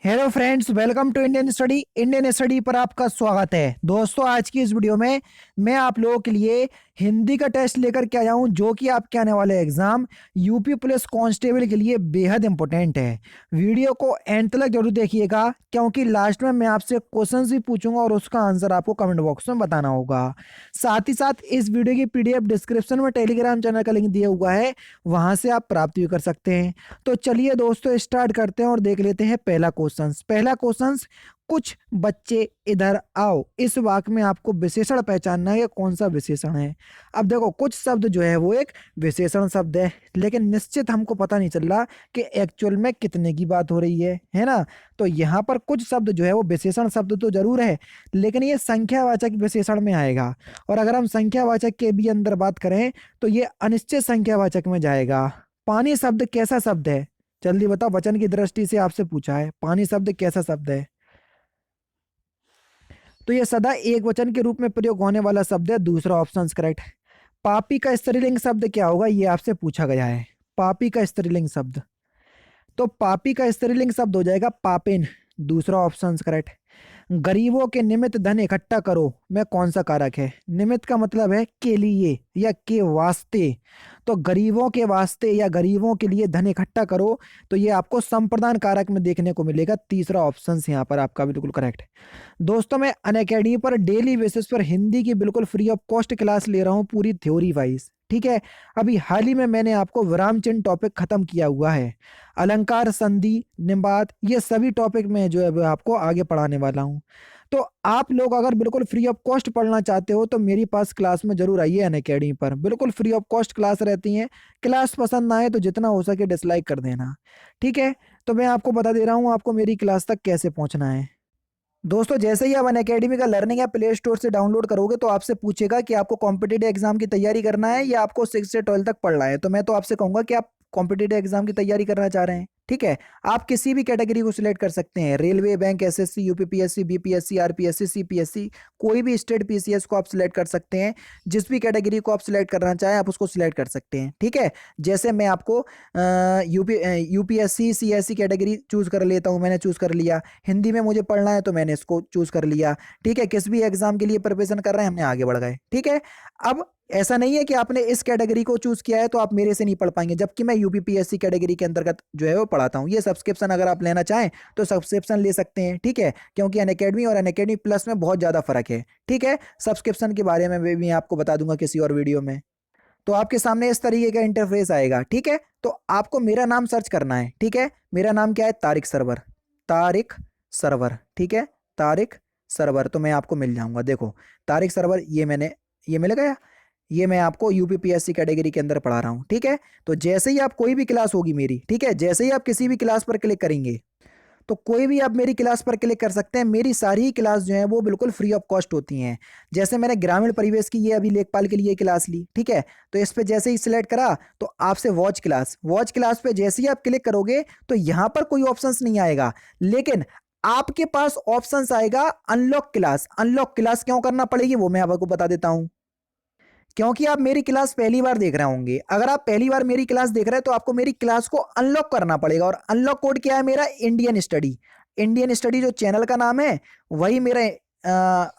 Hello friends, welcome to Indian study पर आपका स्वागत है। दोस्तों, आज की इस वीडियो में मैं आप लोगों के लिए हिंदी का टेस्ट लेकर के आया हूं, जो कि आपके आने वाले एग्जाम यूपी पुलिस कांस्टेबल के लिए बेहद इंपॉर्टेंट है। वीडियो को एंड तक जरूर देखिएगा, क्योंकि लास्ट में मैं आपसे क्वेश्चंस भी पूछूंगा और उसका आंसर आपको कमेंट बॉक्स में बताना होगा। साथ ही साथ इस वीडियो की पीडीएफ डिस्क्रिप्शन में टेलीग्राम चैनल का लिंक दिया हुआ है, वहां से आप प्राप्त भी कर सकते हैं। तो चलिए दोस्तों, स्टार्ट करते हैं और देख लेते हैं पहला क्वेश्चन। पहला क्वेश्चन, कुछ बच्चे इधर आओ। इस वाक्य में आपको विशेषण पहचानना है, कौन सा विशेषण है। अब देखो, कुछ शब्द जो है वो एक विशेषण शब्द है, लेकिन निश्चित हमको पता नहीं चल रहा कि एक्चुअल में कितने की बात हो रही है ना। तो यहाँ पर कुछ शब्द जो है वो विशेषण शब्द तो जरूर है, लेकिन ये संख्यावाचक विशेषण में आएगा। और अगर हम संख्यावाचक के भी अंदर बात करें तो ये अनिश्चित संख्यावाचक में जाएगा। पानी शब्द कैसा शब्द है? जल्दी बताओ, वचन की दृष्टि से आपसे पूछा है, पानी शब्द कैसा शब्द है? तो ये सदा एक वचन के रूप में प्रयोग होने वाला शब्द है। दूसरा ऑप्शन करेक्ट। पापी का स्त्रीलिंग शब्द क्या होगा, ये आपसे पूछा गया है। पापी का स्त्रीलिंग शब्द, तो पापी का स्त्रीलिंग शब्द हो जाएगा पापिन। दूसरा ऑप्शन करेक्ट। गरीबों के निमित्त धन इकट्ठा करो में कौन सा कारक है? निमित्त का मतलब है के लिए या के वास्ते। तो गरीबों के वास्ते या गरीबों के लिए धन इकट्ठा करो, तो ये आपको संप्रदान कारक में देखने को मिलेगा। तीसरा ऑप्शन यहाँ पर आपका बिल्कुल करेक्ट। दोस्तों, मैं अनअकैडमी पर डेली बेसिस पर हिंदी की बिल्कुल फ्री ऑफ कॉस्ट क्लास ले रहा हूँ, पूरी थ्योरी वाइज। ठीक है, अभी हाल ही में मैंने आपको विराम चिन्ह टॉपिक खत्म किया हुआ है। अलंकार, संधि, निपात, ये सभी टॉपिक में जो है वो आपको आगे पढ़ाने वाला हूँ। तो आप लोग अगर बिल्कुल फ्री ऑफ कॉस्ट पढ़ना चाहते हो तो मेरी पास क्लास में जरूर आइए। अनअकैडमी पर बिल्कुल फ्री ऑफ कॉस्ट क्लास रहती हैं। क्लास पसंद ना आए तो जितना हो सके डिसलाइक कर देना। ठीक है, तो मैं आपको बता दे रहा हूँ आपको मेरी क्लास तक कैसे पहुंचना है। दोस्तों, जैसे ही आप अनअकैडमी का लर्निंग या प्ले स्टोर से डाउनलोड करोगे तो आपसे पूछेगा कि आपको कॉम्पिटिटिव एग्जाम की तैयारी करना है या आपको 6 से 12 तक पढ़ना है। तो मैं तो आपसे कहूंगा कि आप कॉम्पिटिटिव एग्जाम की तैयारी करना चाह रहे हैं। ठीक है, आप किसी भी कैटेगरी को सिलेक्ट कर सकते हैं, railway, bank, SSC, UPPSC, BPSC, RPSC, CPSC, कोई भी स्टेट पीसीएस को आप सिलेक्ट कर सकते हैं। जिस भी कैटेगरी को आप सिलेक्ट करना चाहें आप उसको सिलेक्ट कर सकते हैं। ठीक है, जैसे मैं आपको यूपीएससी सीएससी कैटेगरी चूज कर लेता हूं, मैंने चूज कर लिया। हिंदी में मुझे पढ़ना है तो मैंने इसको चूज कर लिया। ठीक है, किस भी एग्जाम के लिए प्रिपरेशन कर रहे हैं, हमने आगे बढ़ गए। ठीक है, अब ऐसा नहीं है कि आपने इस कैटेगरी को चूज किया है तो आप मेरे से नहीं पढ़ पाएंगे, जबकि मैं यूपीपीएससी कैटेगरी के अंतर्गत जो है वो पढ़ाता हूँ। ये सब्सक्रिप्शन अगर आप लेना चाहें तो सब्सक्रिप्शन ले सकते हैं। ठीक है, क्योंकि अनअकैडमी और अनअकैडमी प्लस में बहुत ज्यादा फर्क है। ठीक है, सब्सक्रिप्शन के बारे में भी आपको बता दूंगा किसी और वीडियो में। तो आपके सामने इस तरीके का इंटरफेस आएगा। ठीक है, तो आपको मेरा नाम सर्च करना है। ठीक है, मेरा नाम क्या है? तारिक सरवर। तारिक सरवर। ठीक है, तारिक सरवर, तो मैं आपको मिल जाऊंगा। देखो, तारिक सरवर, ये मिल गया। ये मैं आपको यूपीपीएससी कैटेगरी के अंदर पढ़ा रहा हूँ। ठीक है, तो जैसे ही आप कोई भी क्लास होगी मेरी, ठीक है, जैसे ही आप किसी भी क्लास पर क्लिक करेंगे तो कोई भी आप मेरी क्लास पर क्लिक कर सकते हैं। मेरी सारी क्लास जो है वो बिल्कुल फ्री ऑफ कॉस्ट होती हैं। जैसे मैंने ग्रामीण परिवेश की ये अभी लेखपाल के लिए क्लास ली। ठीक है, तो इस पे जैसे ही सिलेक्ट करा तो आपसे वॉच क्लास पे जैसे ही आप क्लिक करोगे तो यहाँ पर कोई ऑप्शंस नहीं आएगा, लेकिन आपके पास ऑप्शंस आएगा अनलॉक क्लास। अनलॉक क्लास क्यों करना पड़ेगी वो मैं आपको बता देता हूं। क्योंकि आप मेरी क्लास पहली बार देख रहे होंगे। अगर आप पहली बार मेरी क्लास देख रहे हैं तो आपको मेरी क्लास को अनलॉक करना पड़ेगा। और अनलॉक कोड क्या है मेरा? Indian study. इंडियन स्टडी जो चैनल का नाम है वही मेरा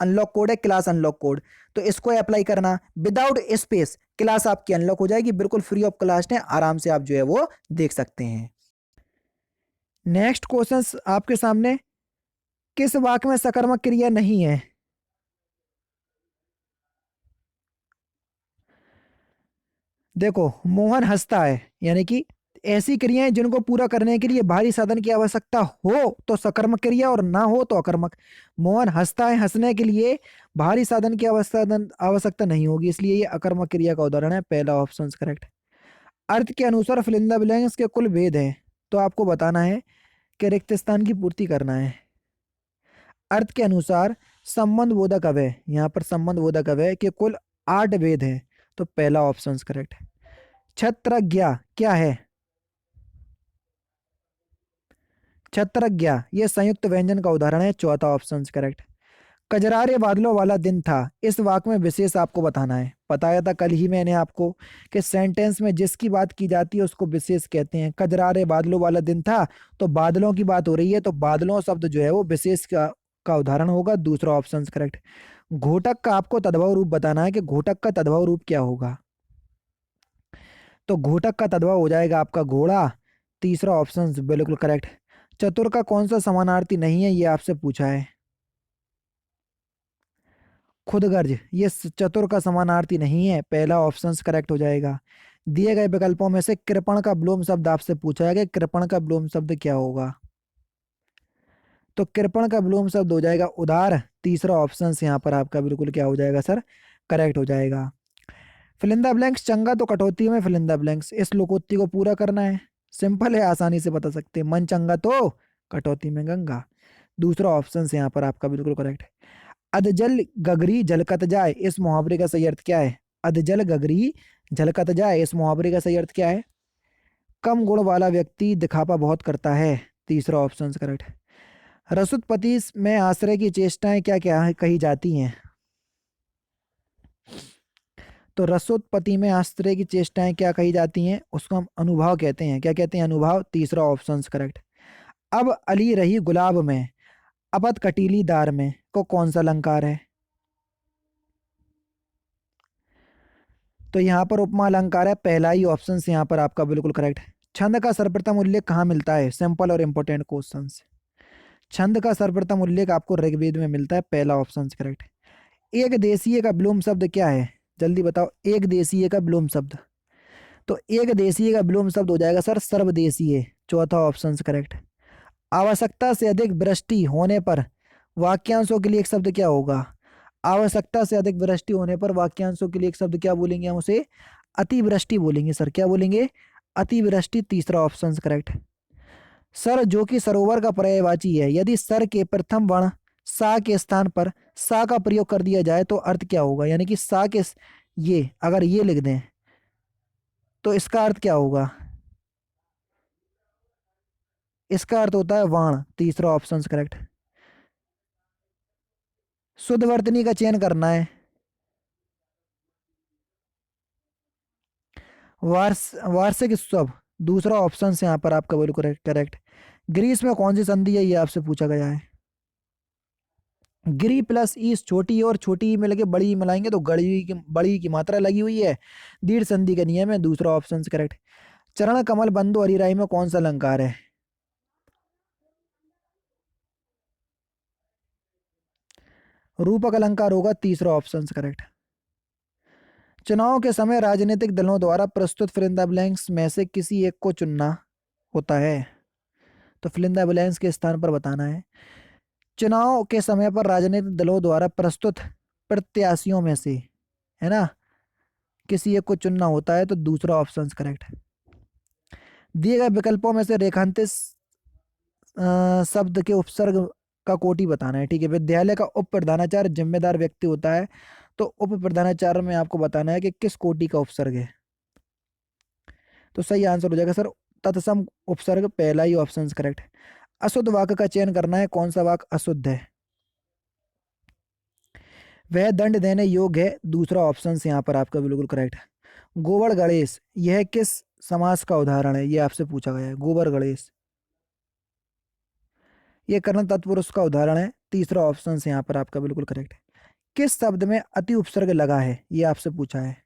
अनलॉक कोड है, क्लास अनलॉक कोड। तो इसको अप्लाई करना, विदाउट स्पेस क्लास आपकी अनलॉक हो जाएगी। बिल्कुल फ्री ऑफ कॉस्ट है, आराम से आप जो है वो देख सकते हैं। नेक्स्ट क्वेश्चन आपके सामने, किस वाक्य में सकर्मक क्रिया नहीं है? देखो, मोहन हंसता है, यानी कि ऐसी क्रियाएं जिनको पूरा करने के लिए भारी साधन की आवश्यकता हो तो सकर्मक क्रिया और ना हो तो अकर्मक। मोहन हंसता है, हंसने के लिए भारी साधन की आवश्यकता नहीं होगी, इसलिए ये अकर्मक क्रिया का उदाहरण है। पहला ऑप्शन करेक्ट। अर्थ के अनुसार फिलिंदा ब्लैंक्स के कुल भेद हैं, तो आपको बताना है कि रिक्त स्थान की पूर्ति करना है। अर्थ के अनुसार संबंध बोधक अव्यय, यहाँ पर संबंध बोधक अव्यय के कुल 8 भेद हैं, तो पहला ऑप्शन करेक्ट। छत्रज्ञा क्या है? छत्रज्ञा ये संयुक्त व्यंजन का उदाहरण है, चौथा ऑप्शन करेक्ट। कजरारे बादलों वाला दिन था, इस वाक्य में विशेष आपको बताना है। बताया था कल ही मैंने आपको कि सेंटेंस में जिसकी बात की जाती है उसको विशेष कहते हैं। कजरारे बादलों वाला दिन था, तो बादलों की बात हो रही है, तो बादलों शब्द जो है वो विशेष का उदाहरण होगा। दूसरा ऑप्शन करेक्ट। घोटक का आपको तद्भव रूप बताना है कि घोटक का तद्भव रूप क्या होगा। तो घोटक का तद्भव हो जाएगा आपका घोड़ा। तीसरा ऑप्शन बिल्कुल करेक्ट। चतुर का कौन सा समानार्थी नहीं है, ये आपसे पूछा है। खुदगर्ज ये चतुर का समानार्थी नहीं है, पहला ऑप्शन करेक्ट हो जाएगा। दिए गए विकल्पों में से कृपण का विलोम शब्द आपसे पूछा है कि कृपण का विलोम शब्द क्या होगा। तो कृपण का विलोम शब्द हो जाएगा उदार। तीसरा ऑप्शन यहाँ पर आपका बिल्कुल क्या हो जाएगा सर, करेक्ट हो जाएगा। फिलिंदा ब्लैंक्स, चंगा तो कटौती में फिलिंदा ब्लैंक्स, इस लोकोक्ति को पूरा करना है। सिंपल है, आसानी से बता सकते हैं। मन चंगा तो कटौती में गंगा। दूसरा ऑप्शन यहाँ पर आपका बिल्कुल करेक्ट है। अधजल गगरी झलकत जाए, इस मुहावरे का सही अर्थ क्या है। अधजल गगरी झलकत जाए, इस मुहावरे का सही अर्थ क्या है। कम गुण वाला व्यक्ति दिखावा बहुत करता है। तीसरा ऑप्शन करेक्ट। रसोत्पत्ति में आश्रय की चेष्टाएं क्या क्या कही जाती हैं। तो रसोत्पत्ति में आश्रय की चेष्टाएं क्या कही जाती हैं, उसको हम अनुभाव कहते हैं। क्या कहते हैं, अनुभाव। तीसरा ऑप्शन करेक्ट। अब अली रही गुलाब में, अपत कटीली दार में को कौन सा अलंकार है। तो यहाँ पर उपमा अलंकार है, पहला ही ऑप्शन यहाँ पर आपका बिल्कुल करेक्ट है। छंद का सर्वप्रथम उल्लेख कहाँ मिलता है, सिंपल और इंपॉर्टेंट क्वेश्चन। छंद का सर्वप्रथम उल्लेख आपको ऋग्वेद में मिलता है, पहला ऑप्शन करेक्ट है। एक देशीय का विलोम शब्द क्या है, जल्दी बताओ। एक देशीय का विलोम शब्द, तो एक देशीय का विलोम शब्द हो जाएगा सर सर्वदेशीय। चौथा ऑप्शन करेक्ट। आवश्यकता से अधिक वृष्टि होने पर वाक्यांशों के लिए एक शब्द क्या होगा। आवश्यकता से अधिक वृष्टि होने पर वाक्यांशों के लिए एक शब्द क्या बोलेंगे, हम उसे अतिवृष्टि बोलेंगे सर। क्या बोलेंगे, अतिवृष्टि। तीसरा ऑप्शन करेक्ट। सर जो कि सरोवर का पर्यायवाची है, यदि सर के प्रथम वर्ण सा के स्थान पर सा का प्रयोग कर दिया जाए तो अर्थ क्या होगा, यानी कि सा के ये अगर ये लिख दें तो इसका अर्थ क्या होगा। इसका अर्थ होता है वाण। तीसरा ऑप्शन करेक्ट। शुद्ध वर्तनी का चयन करना है। वार्षिक उत्सव। दूसरा ऑप्शन से यहाँ पर आपका बिल्कुल करेक्ट। ग्रीस में कौन सी संधि है, ये आपसे पूछा गया है। गिरी प्लस ईस, छोटी और छोटी ई में लगे बड़ी ई मिलाएंगे तो बड़ी की मात्रा लगी हुई है, दीर्घ संधि का नियम है। दूसरा ऑप्शन करेक्ट। चरण कमल बंधु हरिराई में कौन सा अलंकार है। रूपक अलंकार होगा। तीसरा ऑप्शन करेक्ट। चुनाव के समय राजनीतिक दलों द्वारा प्रस्तुत फिलिंदा ब्लैंक्स में से किसी एक को चुनना होता है, तो फिलिंदा ब्लैंक्स के स्थान पर बताना है। चुनाव के समय पर राजनीतिक दलों द्वारा प्रस्तुत प्रत्याशियों में से, है ना, किसी एक को चुनना होता है, तो दूसरा ऑप्शन करेक्ट है। दिए गए विकल्पों में से रेखांकित शब्द के उपसर्ग का कोटि बताना है। ठीक है, विद्यालय का उप प्रधानाचार्य जिम्मेदार व्यक्ति होता है, तो उप प्रधानाचार्य में आपको बताना है कि किस कोटि का उपसर्ग है। तो सही आंसर हो जाएगा सर तत्सम उपसर्ग, पहला ही ऑप्शन करेक्ट है। अशुद्ध वाक्य का चयन करना है, कौन सा वाक्य अशुद्ध है। वह दंड देने योग्य है। दूसरा ऑप्शन यहाँ पर आपका बिल्कुल करेक्ट है। गोबर गणेश, यह किस समास का उदाहरण है, यह आपसे पूछा गया है। गोबर गणेश ये कर्ण तत्पुरुष का उदाहरण है। तीसरा ऑप्शन यहाँ पर आपका बिल्कुल करेक्ट है। किस शब्द में अति उपसर्ग लगा है, ये आपसे पूछा है।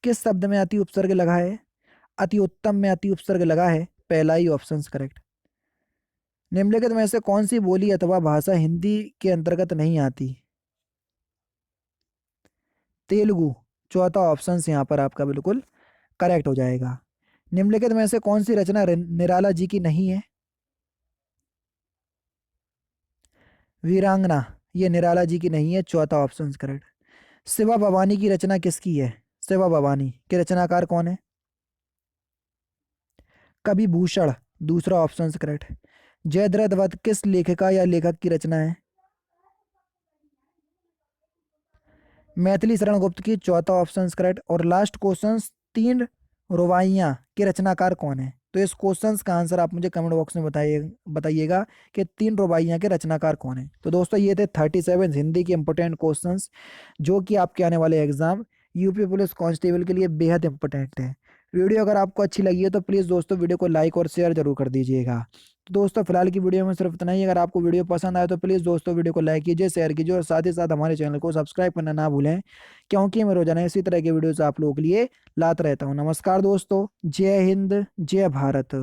किस शब्द में अति उपसर्ग लगा है। अति उत्तम में अति उपसर्ग लगा है, पहला ही ऑप्शन करेक्ट। निम्नलिखित में से कौन सी बोली अथवा भाषा हिंदी के अंतर्गत नहीं आती। तेलुगु। चौथा ऑप्शन यहाँ पर आपका बिल्कुल करेक्ट हो जाएगा। निम्नलिखित में से कौन सी रचना निराला जी की नहीं है। वीरांगना, ये निराला जी की नहीं है, चौथा ऑप्शन करेक्ट। शिवा भवानी की रचना किसकी है। शिवा भवानी के रचनाकार कौन है। कवि भूषण। दूसरा ऑप्शन करेक्ट। जयद्रथ वध किस लेखिका या लेखक की रचना है। मैथिली शरण गुप्त की, चौथा ऑप्शन करेक्ट। और लास्ट क्वेश्चन, तीन रुबाइयाँ के रचनाकार कौन है? तो इस क्वेश्चन का आंसर आप मुझे कमेंट बॉक्स में बताइएगा कि 3 रुबाइयाँ के रचनाकार कौन है। तो दोस्तों ये थे 37 हिंदी के इंपॉर्टेंट क्वेश्चंस जो कि आपके आने वाले एग्जाम यूपी पुलिस कांस्टेबल के लिए बेहद इंपॉर्टेंट है। वीडियो अगर आपको अच्छी लगी है तो प्लीज़ दोस्तों वीडियो को लाइक और शेयर जरूर कर दीजिएगा। तो दोस्तों फिलहाल की वीडियो में सिर्फ इतना ही। अगर आपको वीडियो पसंद आए तो प्लीज़ दोस्तों वीडियो को लाइक कीजिए, शेयर कीजिए और साथ ही साथ हमारे चैनल को सब्सक्राइब करना ना भूलें, क्योंकि मैं रोजाना इसी तरह के वीडियोस आप लोगों के लिए लाता रहता हूँ। नमस्कार दोस्तों, जय हिंद, जय भारत।